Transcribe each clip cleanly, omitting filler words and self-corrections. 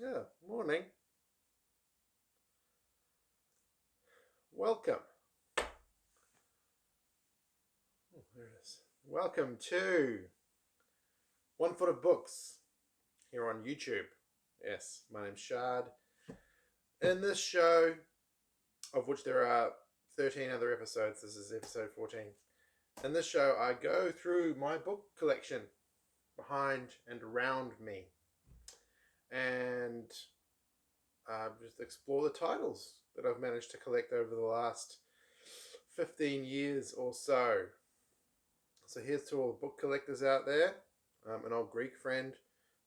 Yeah, morning. Welcome. Oh, there it is. Welcome to 1 Foot of Books here on YouTube. Yes, my name's Shard. In this show, of which there are 13 other episodes, this is episode 14. In this show, I go through my book collection behind and around me and just explore the titles that I've managed to collect over the last 15 years or so. So here's to all the book collectors out there. An old Greek friend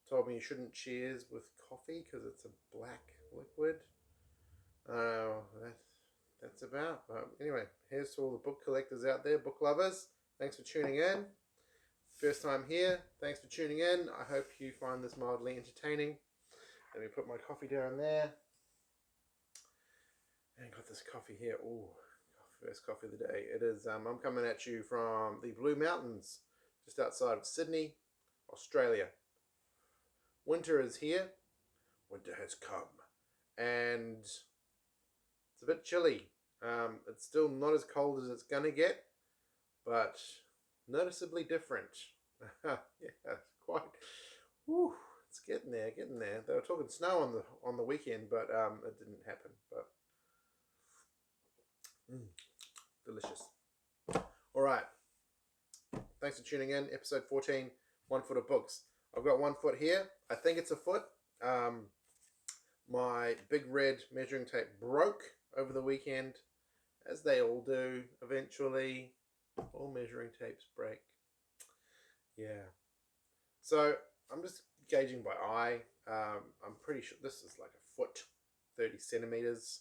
told me you shouldn't cheers with coffee because it's a black liquid. That's about. But anyway, here's to all the book collectors out there, book lovers. Thanks for tuning in. First time here, thanks for tuning in. I hope you find this mildly entertaining. Let me put my coffee down there. And got this coffee here. Ooh, first coffee of the day. It is, I'm coming at you from the Blue Mountains, just outside of Sydney, Australia. Winter is here. Winter has come. And it's a bit chilly. It's still not as cold as it's going to get, but noticeably different. Yeah, it's quite... Whew, it's getting there, getting there. They were talking snow on the weekend, but it didn't happen. But delicious. All right. Thanks for tuning in. Episode 14, 1 Foot of Books. I've got 1 foot here. I think it's a foot. My big red measuring tape broke over the weekend, as they all do eventually. All measuring tapes break. Yeah. So I'm just gauging by eye. I'm pretty sure this is like a foot, 30 centimeters.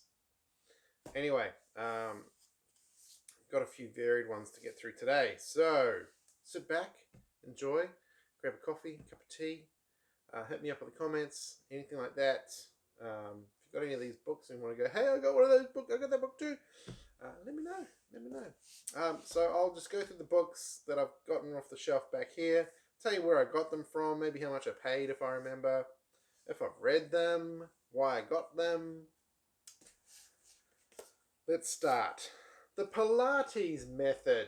Anyway, got a few varied ones to get through today. So sit back, enjoy, grab a coffee, cup of tea, hit me up in the comments, anything like that. If you've got any of these books and want to go, hey, I got one of those books, I got that book too, let me know. So I'll just go through the books that I've gotten off the shelf back here, tell you where I got them from, maybe how much I paid if I remember, if I've read them, why I got them. Let's start. The Pilates method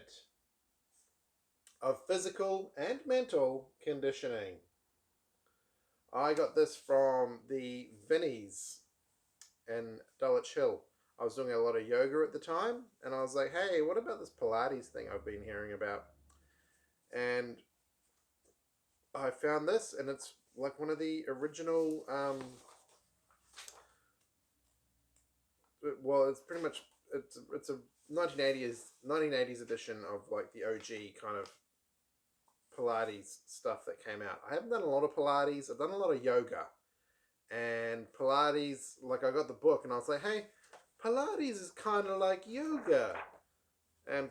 of physical and mental conditioning. I got this from the Vinnies in Dulwich Hill. I was doing a lot of yoga at the time, and I was like, hey, what about this Pilates thing I've been hearing about? And I found this, and it's like one of the original, well, it's pretty much, it's a 1980s edition of like the OG kind of Pilates stuff that came out. I haven't done a lot of Pilates. I've done a lot of yoga. And Pilates, like I got the book and I was like, hey, Pilates is kind of like yoga.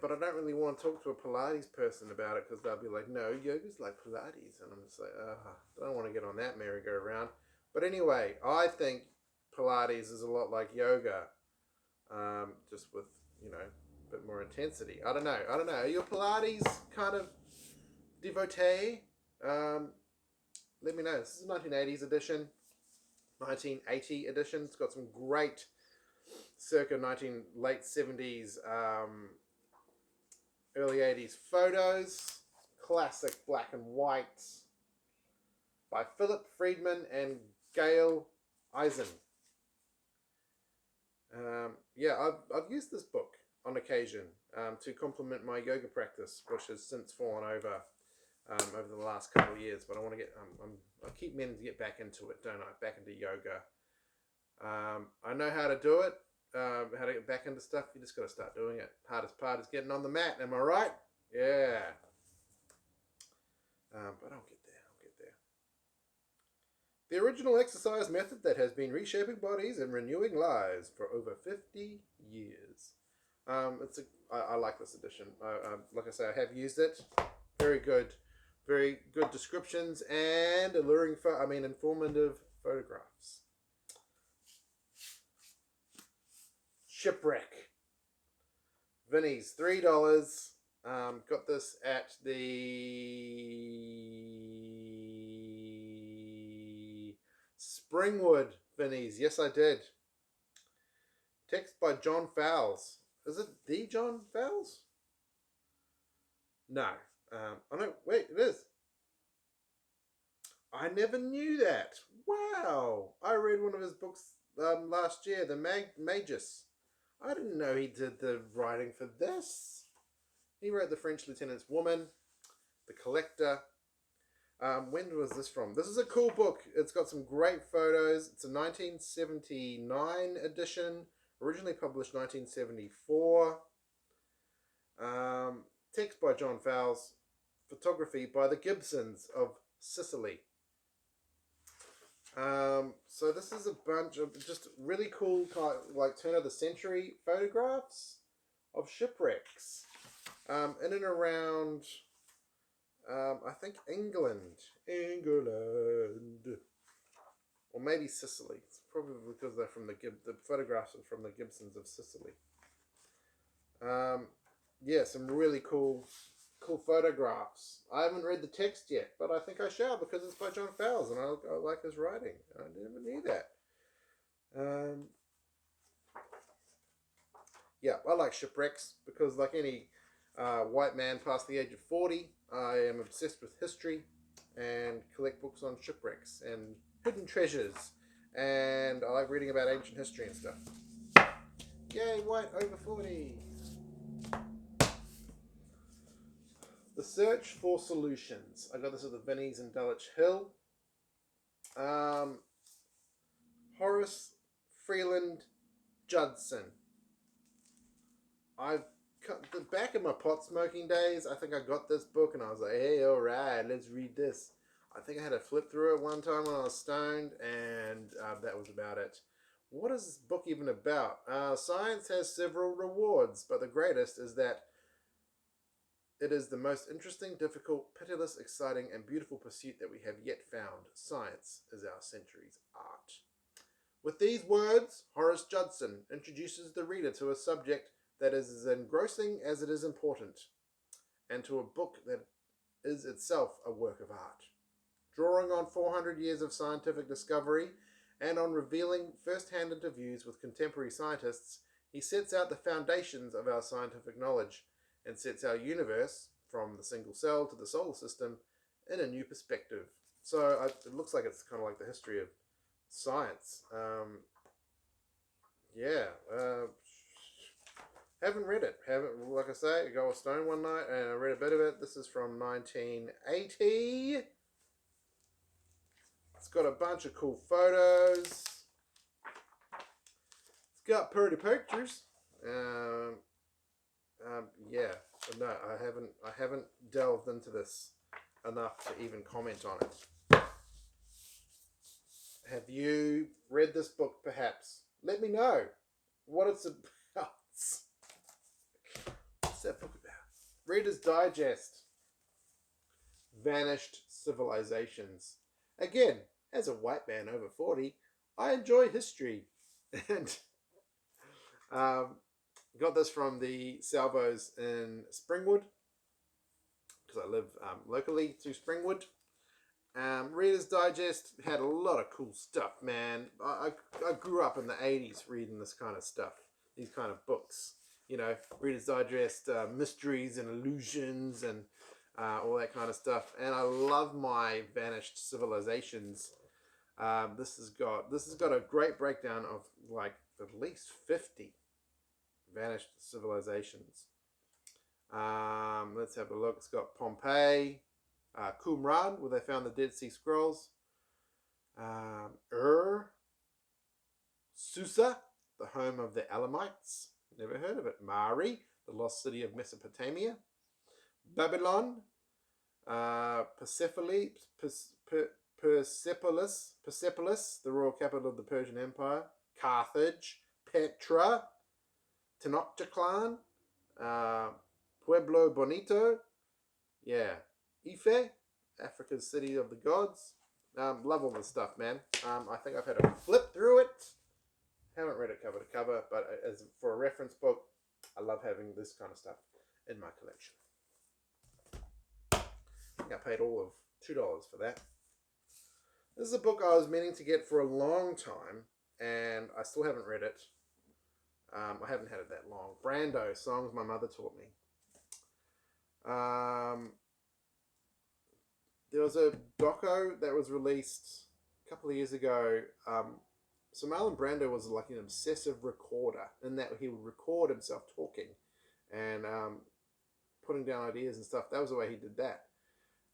But I don't really want to talk to a Pilates person about it because they'll be like, no, yoga's like Pilates. And I'm just like, I don't want to get on that merry-go-round. But anyway, I think Pilates is a lot like yoga. Just with, a bit more intensity. I don't know. Are you a Pilates kind of devotee? Let me know. This is a 1980s edition. 1980 edition. It's got some great circa late 70s, early 80s photos. Classic black and white by Philip Friedman and Gaia Eisen. I've used this book on occasion to complement my yoga practice, which has since fallen over the last couple of years. But I want to get, I keep meaning to get back into it, don't I? Back into yoga. I know how to do it, how to get back into stuff. You just got to start doing it. Hardest part is getting on the mat. Am I right? Yeah. But I'll get there. The original exercise method that has been reshaping bodies and renewing lives for over 50 years. I like this edition. Like I say, I have used it. Very good descriptions and informative photographs. Shipwreck. Vinnies, $3. Got this at the Springwood, Vinnies. Yes, I did. Text by John Fowles. Is it the John Fowles? No. Oh no, wait, it is. I never knew that. Wow. I read one of his books last year, The Magus. I didn't know he did the writing for this. He wrote The French Lieutenant's Woman, The Collector. When was this from? This is a cool book. It's got some great photos. It's a 1979 edition, originally published 1974. Text by John Fowles, photography by the Gibsons of Scilly. So this is a bunch of just really cool, like turn of the century photographs of shipwrecks, in and around, I think England, or maybe Sicily. It's probably because they're from the photographs are from the Gibsons of Scilly. Yeah, some really cool photographs. I haven't read the text yet, but I think I shall because it's by John Fowles and I like his writing. I never knew that. Yeah, I like shipwrecks because, like any white man past the age of 40, I am obsessed with history and collect books on shipwrecks and hidden treasures, and I like reading about ancient history and stuff. Yay, white over 40! The Search for Solutions. I got this at the Vinnies in Dulwich Hill. Horace, Freeland, Judson. I've cut the back in my pot smoking days. I think I got this book and I was like, hey, all right, let's read this. I think I had to flip through it one time when I was stoned, and that was about it. What is this book even about? Science has several rewards, but the greatest is that it is the most interesting, difficult, pitiless, exciting, and beautiful pursuit that we have yet found. Science is our century's art. With these words, Horace Judson introduces the reader to a subject that is as engrossing as it is important, and to a book that is itself a work of art. Drawing on 400 years of scientific discovery and on revealing first-hand interviews with contemporary scientists, he sets out the foundations of our scientific knowledge and sets our universe, from the single cell to the solar system, in a new perspective. So it looks like it's kind of like the history of science. Haven't read it. Like I say, I go with Stone one night and I read a bit of it. This is from 1980. It's got a bunch of cool photos. It's got pretty pictures. Yeah, no, I haven't delved into this enough to even comment on it. Have you read this book, perhaps? Let me know what it's about. What's that book about? Reader's Digest. Vanished Civilisations. Again, as a white man over 40, I enjoy history. And got this from the Salvos in Springwood, because I live locally to Springwood. Reader's Digest had a lot of cool stuff, man. I grew up in the 80s reading this kind of stuff, these kind of books. You know, Reader's Digest, mysteries and illusions and all that kind of stuff. And I love my Vanished Civilisations. This has got a great breakdown of like at least 50 vanished civilizations. Let's have a look. It's got Pompeii, Qumran, where they found the Dead Sea Scrolls, Susa, the home of the Elamites, never heard of it, Mari, the lost city of Mesopotamia, Babylon, Persepolis, the royal capital of the Persian Empire, Carthage, Petra, Tenochtitlan, Pueblo Bonito, Ife, Africa's city of the gods. Love all this stuff, man. I think I've had to flip through it. Haven't read it cover to cover, but as for a reference book, I love having this kind of stuff in my collection. I think I paid all of $2 for that. This is a book I was meaning to get for a long time, and I still haven't read it. I haven't had it that long. Brando, Songs My Mother Taught Me. There was a doco that was released a couple of years ago. So Marlon Brando was like an obsessive recorder, in that he would record himself talking and putting down ideas and stuff. That was the way he did that.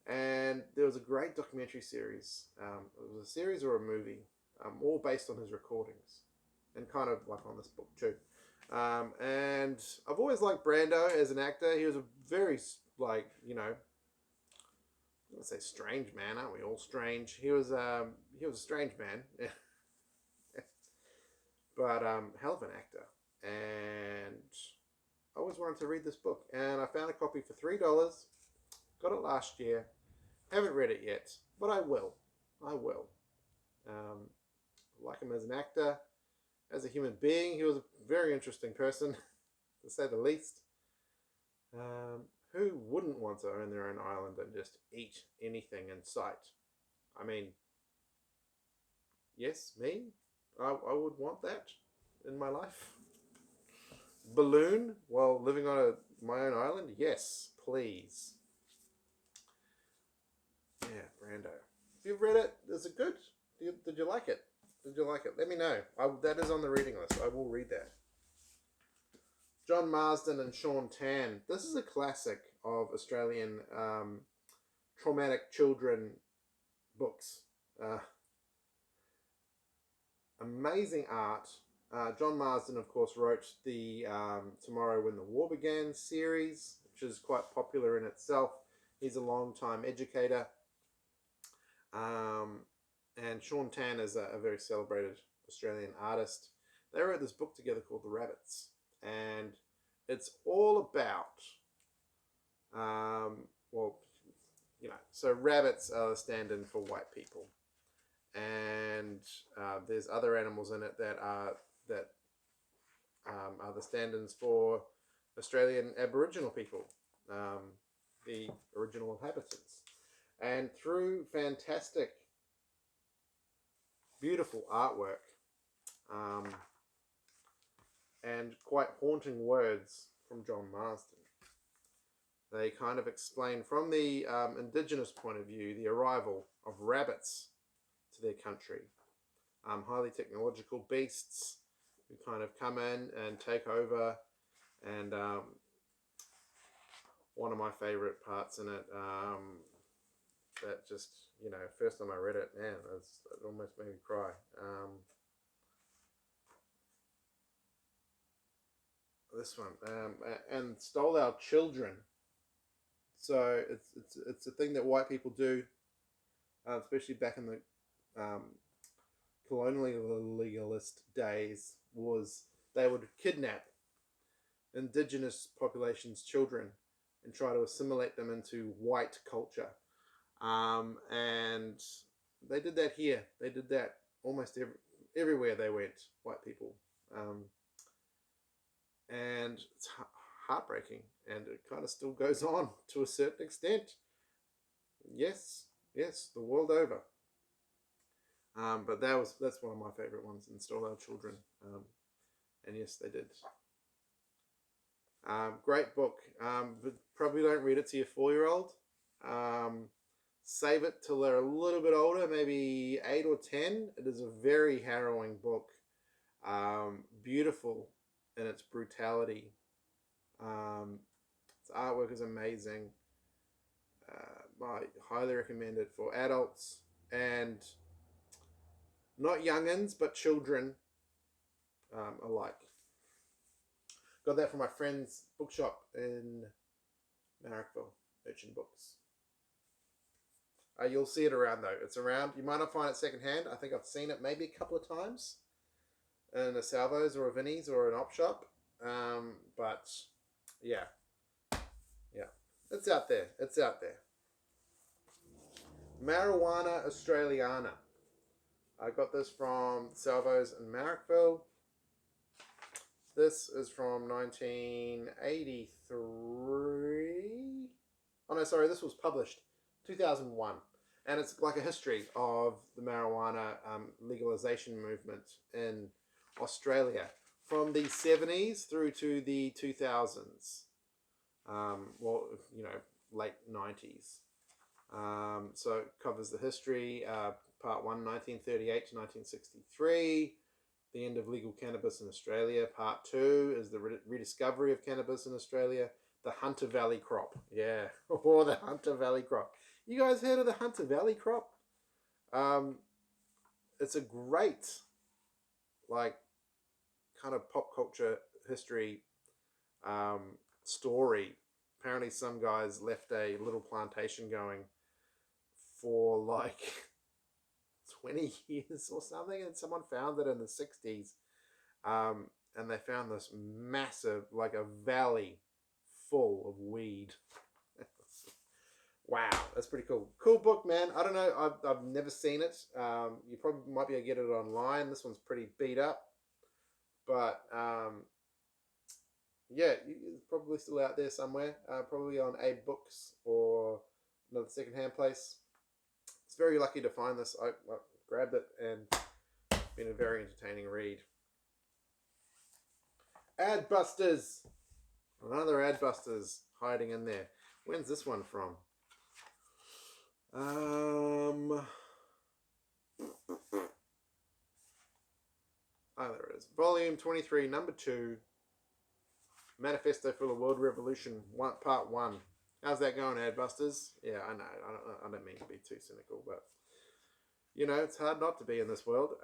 And there was a great documentary series. It was a series or a movie, all based on his recordings, and kind of like on this book too. And I've always liked Brando as an actor. He was a very, like, you know, let's say strange man. Aren't we all strange? He was a strange man, but hell of an actor. And I always wanted to read this book, and I found a copy for $3. Got it last year. Haven't read it yet, but I will. I will. Like him as an actor, as a human being, he was a very interesting person, to say the least. Who wouldn't want to own their own island and just eat anything in sight? I mean, yes, me. I would want that in my life. Balloon while living on my own island? Yes, please. Yeah, Brando. If you've read it, is it good? Did you like it? Did you like it? Let me know. That is on the reading list. I will read that. John Marsden and Shaun. This is a classic of Australian traumatic children books. Amazing art. John Marsden, of course, wrote the Tomorrow When the War Began series, which is quite popular in itself. He's a long-time educator. And Shaun is a very celebrated Australian artist. They wrote this book together called The Rabbits. And it's all about, well, you know, so rabbits are the stand-in for white people. And there's other animals in it that are the stand-ins for Australian Aboriginal people, the original inhabitants. And through fantastic, beautiful artwork, and quite haunting words from John Marsden, they kind of explain from the indigenous point of view the arrival of rabbits to their country. Highly technological beasts who kind of come in and take over. And one of my favorite parts in it, that just, you know, first time I read it, man, it almost made me cry. This one, and stole our children. So it's a thing that white people do, especially back in the colonialist days, was they would kidnap indigenous populations' children and try to assimilate them into white culture. And they did that here. They did that almost everywhere they went, white people. And it's heartbreaking, and it kind of still goes on to a certain extent. Yes, the world over. But that's one of my favorite ones, and Stole Our Children. And yes, they did. Great book. But probably don't read it to your 4-year-old. Save it till they're a little bit older, maybe 8 or 10. It is a very harrowing book. Beautiful in its brutality. Its artwork is amazing. I highly recommend it for adults and not youngins, but children alike. Got that from my friend's bookshop in Marrickville, Urchin Books. You'll see it around though. It's around. You might not find it secondhand. I think I've seen it maybe a couple of times in a Salvo's or a Vinnie's or an op shop. But yeah, it's out there. It's out there. Marijuana Australiana. I got this from Salvo's in Marrickville. This is from 1983. Oh no, sorry, this was published 2001. And it's like a history of the marijuana legalization movement in Australia from the 70s through to the 2000s. Well, you know, late 90s. So it covers the history, part 1, 1938 to 1963, the end of legal cannabis in Australia. Part 2 is the rediscovery of cannabis in Australia, the Hunter Valley crop. Yeah, or the Hunter Valley crop. You guys heard of the Hunter Valley crop? It's a great, like, kind of pop culture history story. Apparently some guys left a little plantation going for like 20 years or something, and someone found it in the 60s, and they found this massive, like a valley full of weed. Wow, that's pretty cool. Cool book, man. I don't know, I've never seen it. You probably might be able to get it online. This one's pretty beat up, but yeah, it's probably still out there somewhere, probably on AMOK or another secondhand place. It's very lucky to find this. I grabbed it and it's been a very entertaining read. Adbusters. Another Adbusters hiding in there. When's this one from? Oh, there it is. Volume 23, number 2. Manifesto for the World Revolution, part 1. How's that going, Adbusters? Yeah, I know. I don't mean to be too cynical, but you know, it's hard not to be in this world.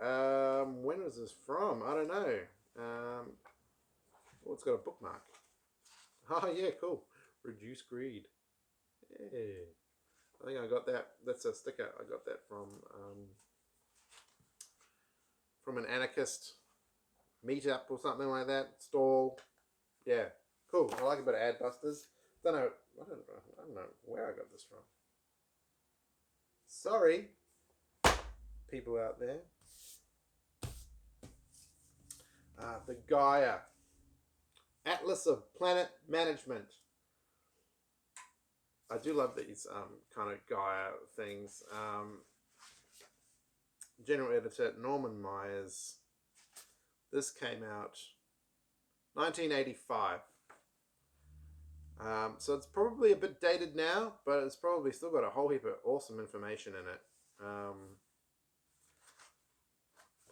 When is this from? I don't know. Oh, it's got a bookmark. Oh, yeah, cool. Reduce greed. Yeah. I think I got that. That's a sticker. I got that from an anarchist meetup or something like that. Stall. Yeah. Cool. I like a bit of Adbusters. I don't know where I got this from. Sorry, people out there. The Gaia Atlas of Planet Management. I do love these kind of Gaia things. General editor Norman Meyers. This came out 1985. So it's probably a bit dated now, but it's probably still got a whole heap of awesome information in it.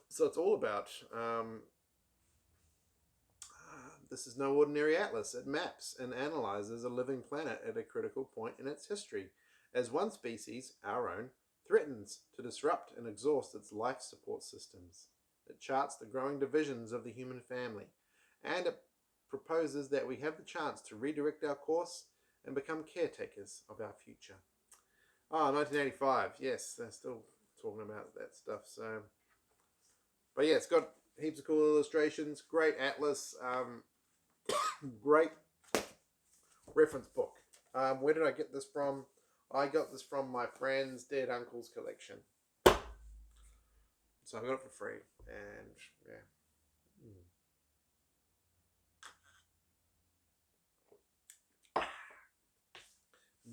So it's all about this is no ordinary atlas. It maps and analyzes a living planet at a critical point in its history, as one species, our own, threatens to disrupt and exhaust its life support systems. It charts the growing divisions of the human family, and it proposes that we have the chance to redirect our course and become caretakers of our future. Oh, 1985. Yes, they're still talking about that stuff. So, but yeah, it's got heaps of cool illustrations. Great atlas. Great reference book. Where did I get this from? I got this from my friend's dead uncle's collection. So I got it for free, and yeah.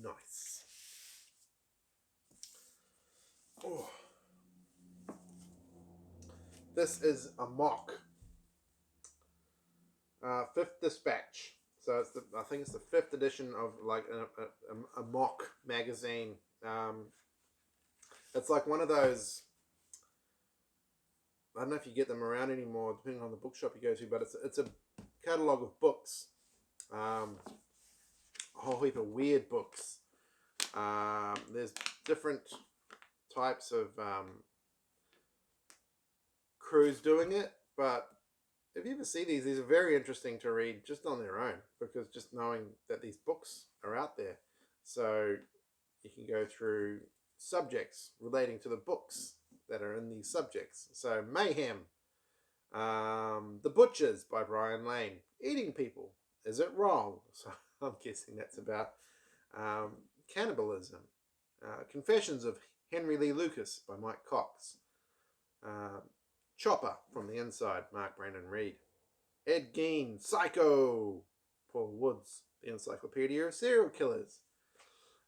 Nice. Oh. This is AMOK. Fifth Dispatch. So it's I think it's the 5th edition of like a AMOK magazine. It's like one of those. I don't know if you get them around anymore, depending on the bookshop you go to, but it's a catalogue of books. A whole heap of weird books. There's different types of crews doing it, but if you ever see these are very interesting to read just on their own, because just knowing that these books are out there. So you can go through subjects relating to the books that are in these subjects. So Mayhem, The Butchers by Brian Lane, Eating People, Is It Wrong? So I'm guessing that's about cannibalism. Confessions of Henry Lee Lucas by Mike Cox. Chopper from the Inside, Mark Brandon Reed. Ed Gein, Psycho, Paul Woods, The Encyclopedia of Serial Killers.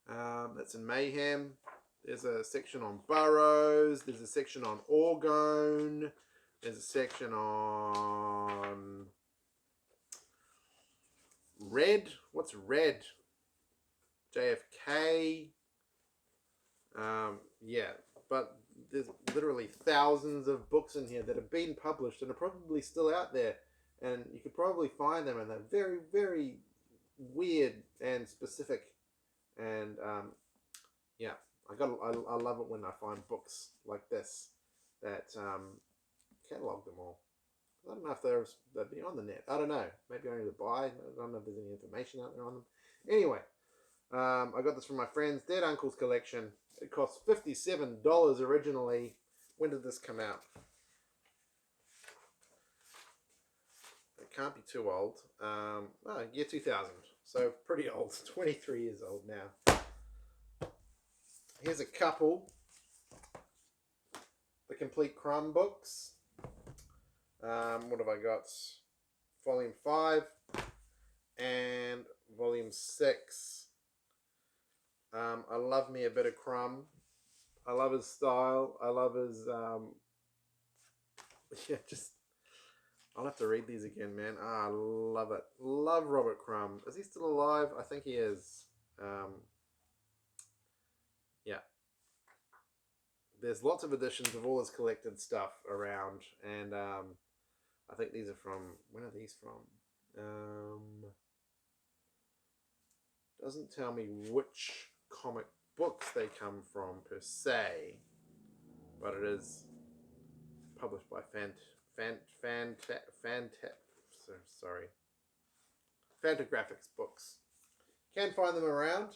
That's in Mayhem. There's a section on burrows. There's a section on orgone. There's a section on red. What's red? JFK. Yeah, but there's literally thousands of books in here that have been published and are probably still out there, and you could probably find them, and they're very, very weird and specific. And yeah, I love it when I find books like this that catalog them all. I don't know if they'd be on the net. I don't know. Maybe I need to buy. I don't know if there's any information out there on them. Anyway, I got this from my friend's Dead Uncle's collection. It cost $57 originally. When did this come out? It can't be too old. Year 2000. So pretty old. 23 years old now. Here's a couple. The complete Crumb books. What have I got? Volume 5 and Volume 6. I love me a bit of Crumb. I love his style. I love his I'll have to read these again, man. I love it. Love Robert Crumb. Is he still alive? I think he is. Yeah. There's lots of editions of all his collected stuff around, and I think these are from, when are these from? Doesn't tell me which comic books they come from per se, but it is published by Fantagraphics Books. Can find them around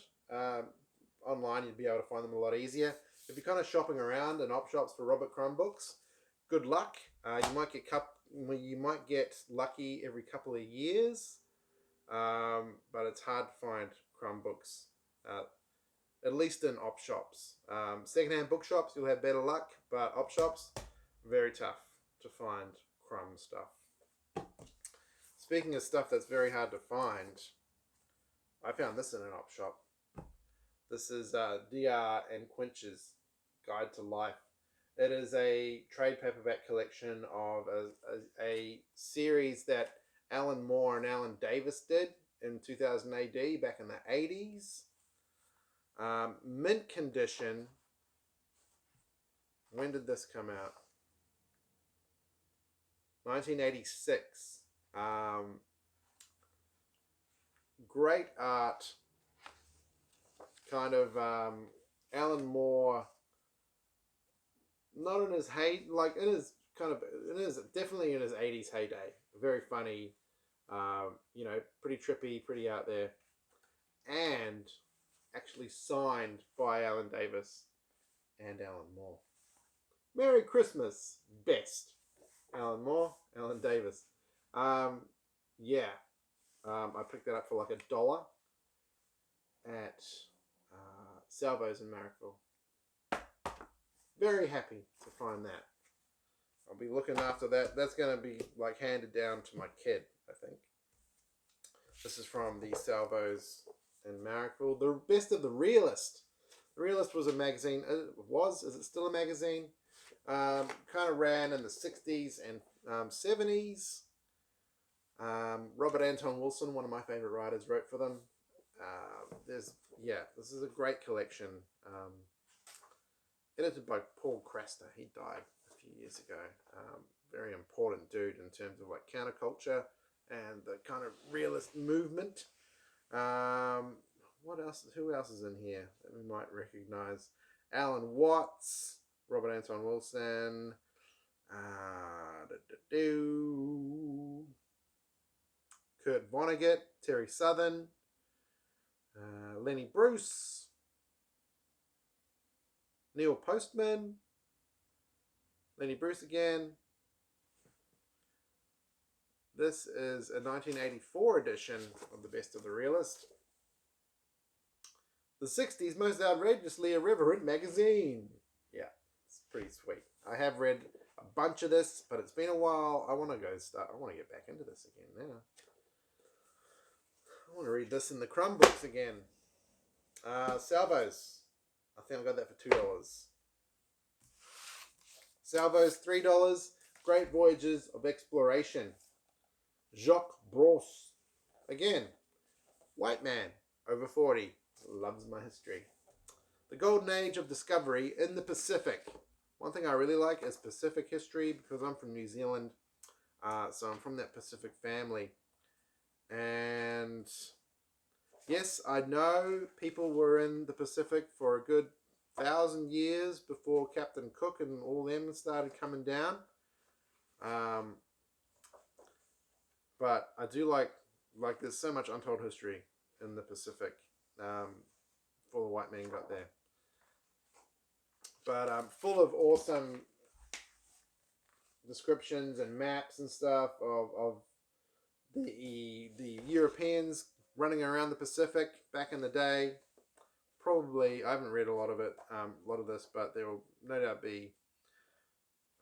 online. You'd be able to find them a lot easier. If you're kind of shopping around in op shops for Robert Crumb books, good luck. You might get lucky every couple of years, but it's hard to find Crumb books, at least in op shops. Secondhand bookshops, you'll have better luck, but op shops, very tough to find Crumb stuff. Speaking of stuff that's very hard to find, I found this in an op shop. This is DR and Quinch's Guide to Life. It is a trade paperback collection of a series that Alan Moore and Alan Davis did in 2000 AD, back in the 80s. Mint condition. When did this come out? 1986. Great art. Kind of Alan Moore, not in his heyday, like it is definitely in his 80s heyday. Very funny, pretty trippy, pretty out there, and actually signed by Alan Davis and Alan Moore. Merry Christmas, best. Alan Moore, Alan Davis. I picked that up for like $1 at Salvo's in Marrickville. Very happy to find that. I'll be looking after that. That's going to be like handed down to my kid, I think. This is from the Salvo's in Marrickville. The best of the Realist. The Realist was a magazine. Is it still a magazine? Kind of ran in the 60s and 70s. Robert Anton Wilson, one of my favorite writers, wrote for them. This is a great collection. Edited by Paul Krassner. He died a few years ago. Very important dude in terms of like counterculture and the kind of realist movement. What else? Who else is in here that we might recognize? Alan Watts, Robert Anton Wilson, Kurt Vonnegut, Terry Southern, Lenny Bruce, Neil Postman, Lenny Bruce again. This is a 1984 edition of the Best of the Realist. The 60s Most Outrageously Irreverent Magazine. Yeah, it's pretty sweet. I have read a bunch of this, but it's been a while. I want to get back into this again now. I want to read this in the Crumb books again. Salvo's. I think I got that for $2. Salvo's $3. Great Voyages of Exploration. Jauques Brosse. Again, white man, over 40. Loves my history. The Golden Age of Discovery in the Pacific. One thing I really like is Pacific history because I'm from New Zealand. So I'm from that Pacific family. And yes, I know people were in the Pacific for a good 1,000 years before Captain Cook and all them started coming down. But I do like there's so much untold history in the Pacific before the white man got there. But full of awesome descriptions and maps and stuff of the Europeans running around the Pacific back in the day. Probably, I haven't read a lot of it, a lot of this, but there will no doubt be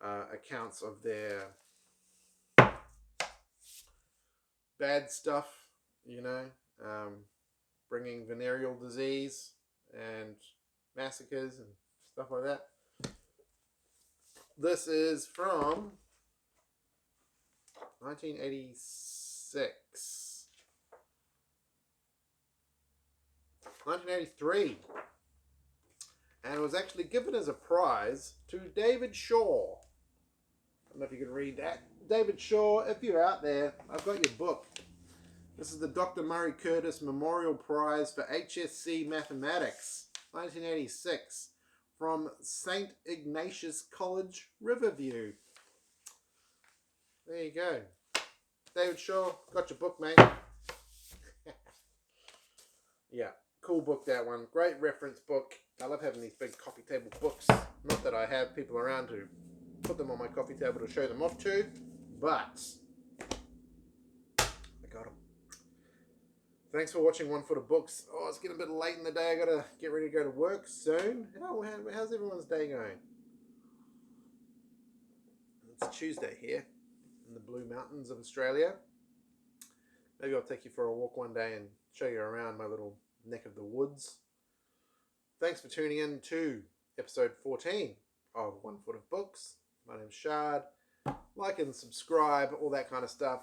accounts of their bad stuff, you know, bringing venereal disease and massacres and stuff like that. This is from 1986. 1983. And it was actually given as a prize to David Shaw. I don't know if you can read that. David Shaw, if you're out there, I've got your book. This is the Dr. Murray Curtis Memorial Prize for HSC Mathematics, 1986, from St. Ignatius College, Riverview. There you go. David Shaw, got your book, mate. Yeah, cool book, that one. Great reference book. I love having these big coffee table books. Not that I have people around to put them on my coffee table to show them off to, but I got them. Thanks for watching One Foot of Books. Oh, it's getting a bit late in the day. I gotta get ready to go to work soon. How's everyone's day going? It's Tuesday here in the Blue Mountains of Australia. Maybe I'll take you for a walk one day and show you around my little neck of the woods. Thanks for tuning in to episode 14 of One Foot of Books. My name's Shard. Like and subscribe, all that kind of stuff.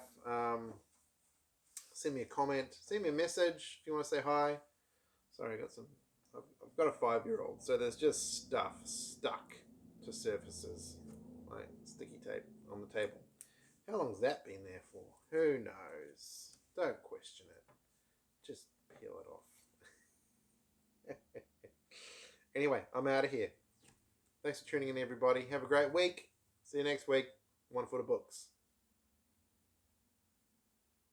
Send me a comment, send me a message if you want to say hi. Sorry, I've got a 5-year-old, so there's just stuff stuck to surfaces, like sticky tape on the table. How long's that been there for? Who knows? Don't question it. Just peel it off. Anyway, I'm out of here. Thanks for tuning in, everybody. Have a great week. See you next week. One Foot of Books.